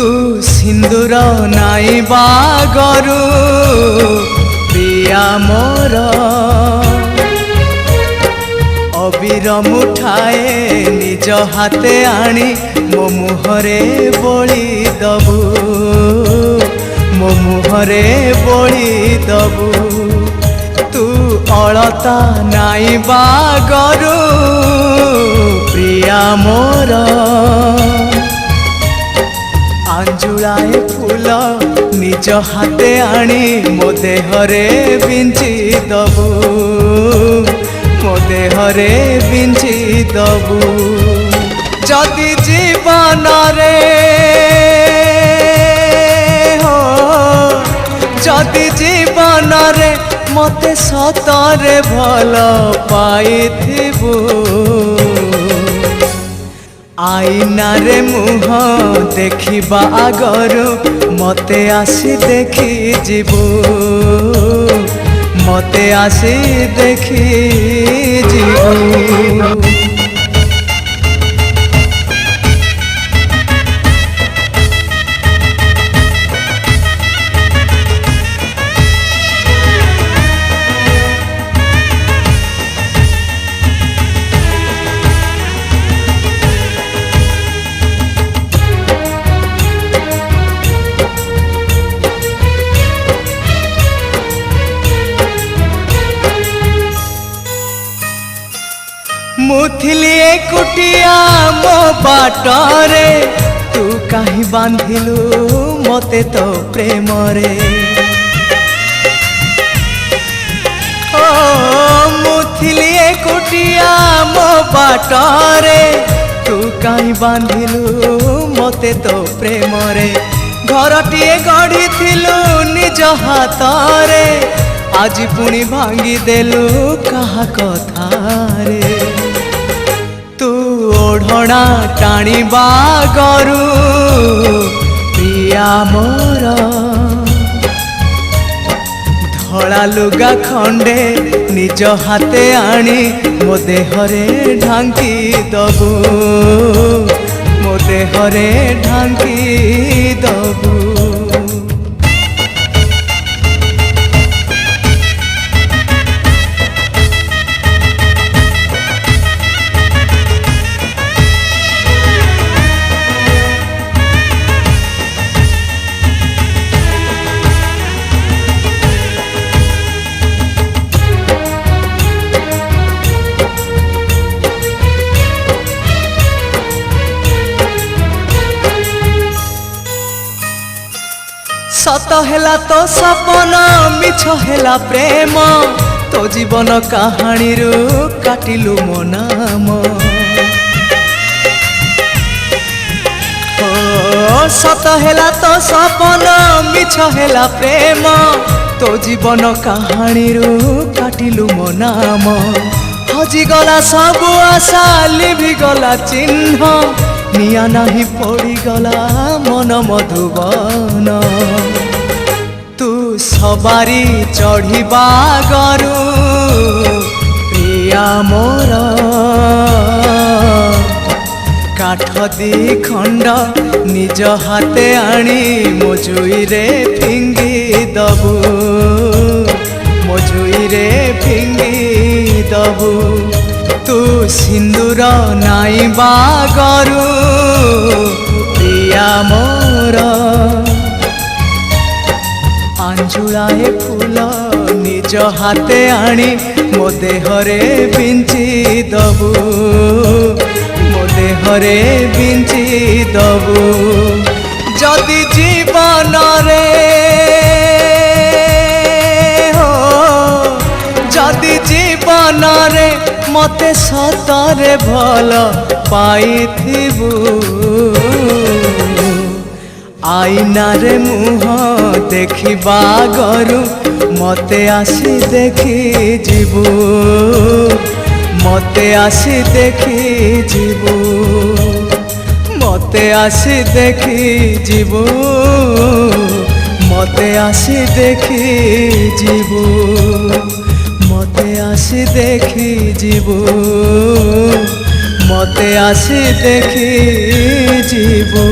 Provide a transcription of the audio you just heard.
तू सिंदूर नाई बागरू प्रिया मोर अबीर मुठाए निज हाथे आनी मो मुहरे बोली दबू मो मुहरे बोली दबू तू अलता नाई बागरू प्रिया मोर आंजुलाए फूल निज हाथे आनी मो देहरे बिंची दबू मो देहरे बिंची दबू जदि जीवन रे हो जदि जीवन रे मते सतरे भल पाइथिबू आईना रे मुह देखिबा आगरू मते आसी देखी जीवू मते आसी देखी जीवू मुथिली एकुटिया मो बाटरे तू कहीं बांधिलु मते तो प्रेम रे ओ मुथिली एकुटिया मो बाटरे तू कहीं बांधिलु मते तो प्रेम रे घरटिए गढ़ी थिलु निज हाथरे आज पुणी भांगी देलु कहा कथा रे तू ओढ़ना टाणी बागरू प्रिया मोर धला लुगा खंडे निज हाथे आनी मो देहरे ढांकी दबू मो देहरे ढांकी दबू सत हेला तो सपन मिछ हेला प्रेम तो जीवन कहानी रू काटिलु मो नाम सत हेला तो सपन मिछ हेला प्रेम तो जीवन कहानी रू काटिलु मो नाम हजिगला सबु आशा लिभिगला चिन्ह निया नहीं पड़ीगला मन मधुबन तू सवारी चढ़ीबा गरू प्रिया मोर काठ दी खंड निज हाथे आनी मो जुई रे फिंगी दबू मो जुई रे फिंगी दबू तू सिंदूर नाई बागरू प्रिया मोर आंजुलाए फूल निज हाथे आनी मो देहरे बिंची दबू मो देहरे बिंची दबू जदि जीवन रे हो जदि जीवन रे मते सतरे भल पाइथिबू आईना रे मुह देखिबा गरू मते आसी देखी जीवू मते आसी देखी जीवू मते आसी देखी जीवू मते आसी देखी जीवू मते आसी देखी जीवू मते आसी देखी जीवू।